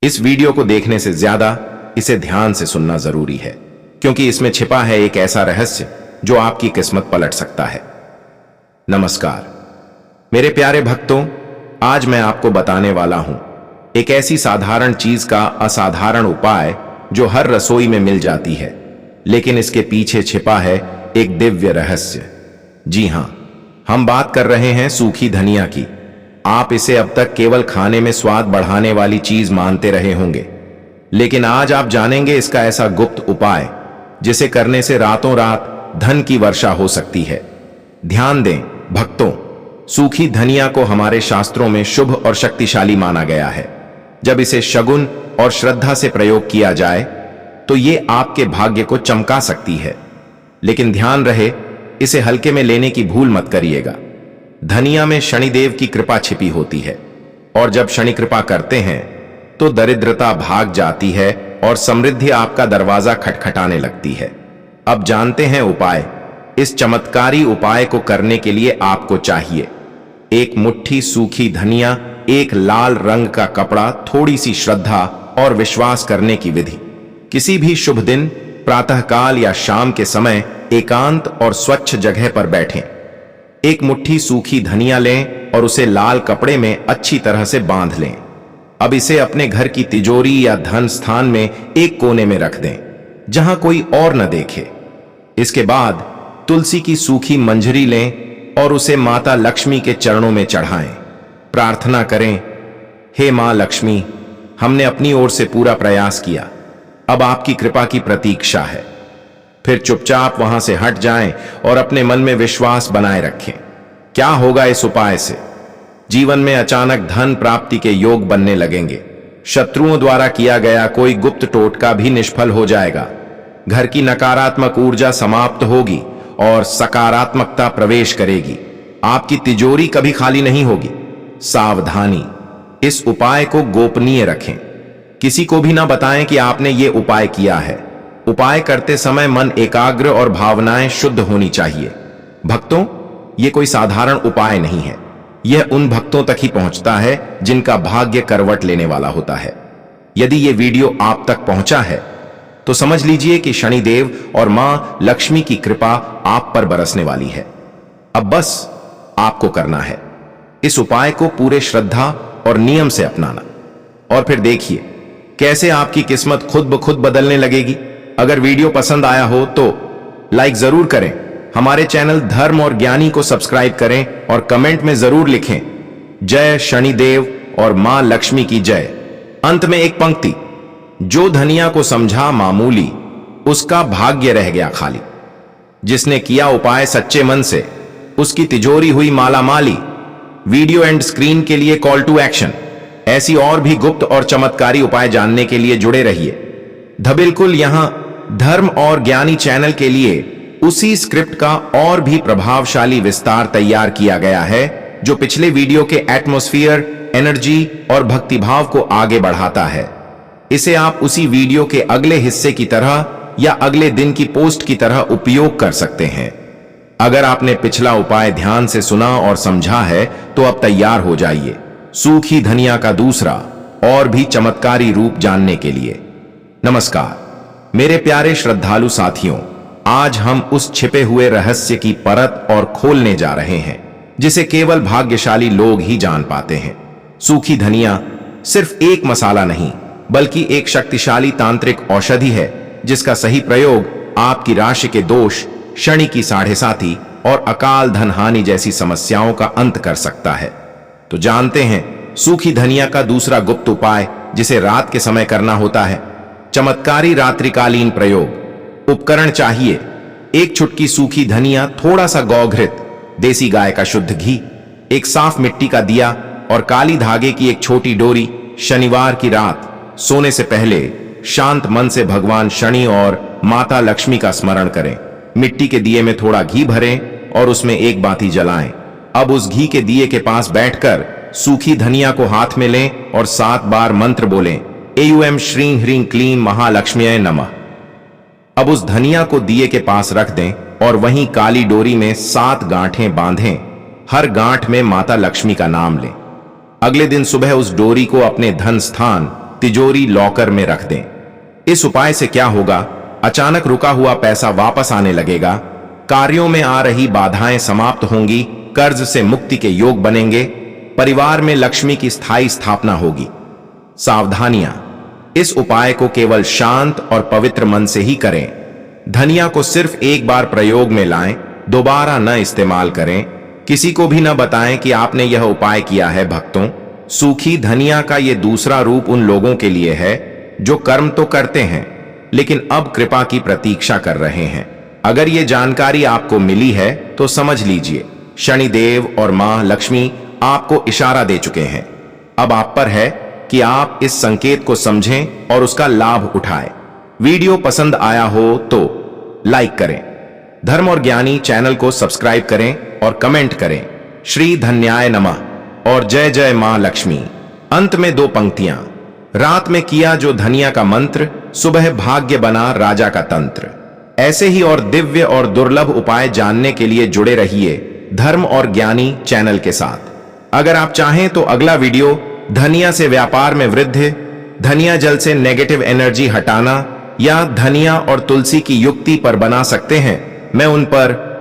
इस वीडियो को देखने से ज्यादा इसे ध्यान से सुनना जरूरी है, क्योंकि इसमें छिपा है एक ऐसा रहस्य जो आपकी किस्मत पलट सकता है। नमस्कार मेरे प्यारे भक्तों, आज मैं आपको बताने वाला हूं एक ऐसी साधारण चीज का असाधारण उपाय जो हर रसोई में मिल जाती है, लेकिन इसके पीछे छिपा है एक दिव्य रहस्य। जी हां, हम बात कर रहे हैं सूखी धनिया की। आप इसे अब तक केवल खाने में स्वाद बढ़ाने वाली चीज मानते रहे होंगे, लेकिन आज आप जानेंगे इसका ऐसा गुप्त उपाय जिसे करने से रातों रात धन की वर्षा हो सकती है। ध्यान दें भक्तों, सूखी धनिया को हमारे शास्त्रों में शुभ और शक्तिशाली माना गया है। जब इसे शगुन और श्रद्धा से प्रयोग किया जाए तो ये आपके भाग्य को चमका सकती है, लेकिन ध्यान रहे इसे हल्के में लेने की भूल मत करिएगा। धनिया में शनिदेव की कृपा छिपी होती है, और जब शनि कृपा करते हैं तो दरिद्रता भाग जाती है और समृद्धि आपका दरवाजा खटखटाने लगती है। अब जानते हैं उपाय। इस चमत्कारी उपाय को करने के लिए आपको चाहिए एक मुट्ठी सूखी धनिया, एक लाल रंग का कपड़ा, थोड़ी सी श्रद्धा और विश्वास करने की विधि। किसी भी शुभ दिन प्रातःकाल या शाम के समय एकांत और स्वच्छ जगह पर बैठें। एक मुट्ठी सूखी धनिया लें और उसे लाल कपड़े में अच्छी तरह से बांध लें। अब इसे अपने घर की तिजोरी या धन स्थान में एक कोने में रख दें, जहां कोई और न देखे। इसके बाद तुलसी की सूखी मंजरी लें और उसे माता लक्ष्मी के चरणों में चढ़ाएं। प्रार्थना करें, हे मां लक्ष्मी, हमने अपनी ओर से पूरा प्रयास किया, अब आपकी कृपा की प्रतीक्षा है। फिर चुपचाप वहां से हट जाएं और अपने मन में विश्वास बनाए रखें। क्या होगा इस उपाय से? जीवन में अचानक धन प्राप्ति के योग बनने लगेंगे। शत्रुओं द्वारा किया गया कोई गुप्त टोटका भी निष्फल हो जाएगा। घर की नकारात्मक ऊर्जा समाप्त होगी और सकारात्मकता प्रवेश करेगी। आपकी तिजोरी कभी खाली नहीं होगी। सावधानी, इस उपाय को गोपनीय रखें। किसी को भी ना बताएं कि आपने ये उपाय किया है। उपाय करते समय मन एकाग्र और भावनाएं शुद्ध होनी चाहिए। भक्तों, ये कोई साधारण उपाय नहीं है। यह उन भक्तों तक ही पहुंचता है जिनका भाग्य करवट लेने वाला होता है। यदि ये वीडियो आप तक पहुंचा है तो समझ लीजिए कि शनिदेव और मां लक्ष्मी की कृपा आप पर बरसने वाली है। अब बस आपको करना है इस उपाय को पूरे श्रद्धा और नियम से अपनाना, और फिर देखिए कैसे आपकी किस्मत खुद ब खुद बदलने लगेगी। अगर वीडियो पसंद आया हो तो लाइक जरूर करें, हमारे चैनल धर्म और ज्ञानी को सब्सक्राइब करें और कमेंट में जरूर लिखें, जय शनिदेव और मां लक्ष्मी की जय। अंत में एक पंक्ति, जो धनिया को समझा मामूली, उसका भाग्य रह गया खाली। जिसने किया उपाय सच्चे मन से, उसकी तिजोरी हुई मालामाली। वीडियो एंड स्क्रीन के लिए कॉल टू एक्शन। ऐसी और भी गुप्त और चमत्कारी उपाय जानने के लिए जुड़े रहिए। बिल्कुल यहां धर्म और ज्ञानी चैनल के लिए उसी स्क्रिप्ट का और भी प्रभावशाली विस्तार तैयार किया गया है, जो पिछले वीडियो के एटमॉस्फेयर, एनर्जी और भक्तिभाव को आगे बढ़ाता है। इसे आप उसी वीडियो के अगले हिस्से की तरह या अगले दिन की पोस्ट की तरह उपयोग कर सकते हैं। अगर आपने पिछला उपाय ध्यान से सुना और समझा है तो अब तैयार हो जाइए सूखी धनिया का दूसरा और भी चमत्कारी रूप जानने के लिए। नमस्कार मेरे प्यारे श्रद्धालु साथियों, आज हम उस छिपे हुए रहस्य की परत और खोलने जा रहे हैं जिसे केवल भाग्यशाली लोग ही जान पाते हैं। सूखी धनिया सिर्फ एक मसाला नहीं, बल्कि एक शक्तिशाली तांत्रिक औषधि है जिसका सही प्रयोग आपकी राशि के दोष, शनि की साढ़ेसाती और अकाल धन हानि जैसी समस्याओं का अंत कर सकता है। तो जानते हैं सूखी धनिया का दूसरा गुप्त उपाय, जिसे रात के समय करना होता है। चमत्कारी रात्रिकालीन प्रयोग। उपकरण चाहिए एक चुटकी सूखी धनिया, थोड़ा सा गौघृत, देसी गाय का शुद्ध घी, एक साफ मिट्टी का दिया और काली धागे की एक छोटी डोरी। शनिवार की रात सोने से पहले शांत मन से भगवान शनि और माता लक्ष्मी का स्मरण करें। मिट्टी के दिए में थोड़ा घी भरें और उसमें एक बाती जलाएं। अब उस घी के दिए के पास बैठकर सूखी धनिया को हाथ में लें और 7 बार मंत्र बोलें, एयूएम श्रीं ह्रीं क्लीं महालक्ष्म्यै नमः। अब उस धनिया को दिए के पास रख दें और वहीं काली डोरी में 7 गांठें बांधें। हर गांठ में माता लक्ष्मी का नाम लें। अगले दिन सुबह उस डोरी को अपने धन स्थान तिजोरी लॉकर में रख दें। इस उपाय से क्या होगा? अचानक रुका हुआ पैसा वापस आने लगेगा, कार्यों में आ रही बाधाएं समाप्त होंगी, कर्ज से मुक्ति के योग बनेंगे, परिवार में लक्ष्मी की स्थायी स्थापना होगी। सावधानियां, इस उपाय को केवल शांत और पवित्र मन से ही करें। धनिया को सिर्फ एक बार प्रयोग में लाएं, दोबारा न इस्तेमाल करें। किसी को भी न बताएं कि आपने यह उपाय किया है। भक्तों, सूखी धनिया का यह दूसरा रूप उन लोगों के लिए है जो कर्म तो करते हैं लेकिन अब कृपा की प्रतीक्षा कर रहे हैं। अगर यह जानकारी आपको मिली है तो समझ लीजिए, शनिदेव और मां लक्ष्मी आपको इशारा दे चुके हैं। अब आप पर है कि आप इस संकेत को समझें और उसका लाभ उठाएं। वीडियो पसंद आया हो तो लाइक करें, धर्म और ज्ञानी चैनल को सब्सक्राइब करें और कमेंट करें। श्री धन्याय नमः और जय जय मां लक्ष्मी। अंत में 2 पंक्तियां। रात में किया जो धनिया का मंत्र, सुबह भाग्य बना राजा का तंत्र। ऐसे ही और दिव्य और दुर्लभ उपाय जानने के लिए जुड़े रहिए धर्म और ज्ञानी चैनल के साथ। अगर आप चाहें तो अगला वीडियो धनिया से व्यापार में वृद्धि, धनिया जल से नेगेटिव एनर्जी हटाना या धनिया और तुलसी की युक्ति पर बना सकते हैं। मैं उन पर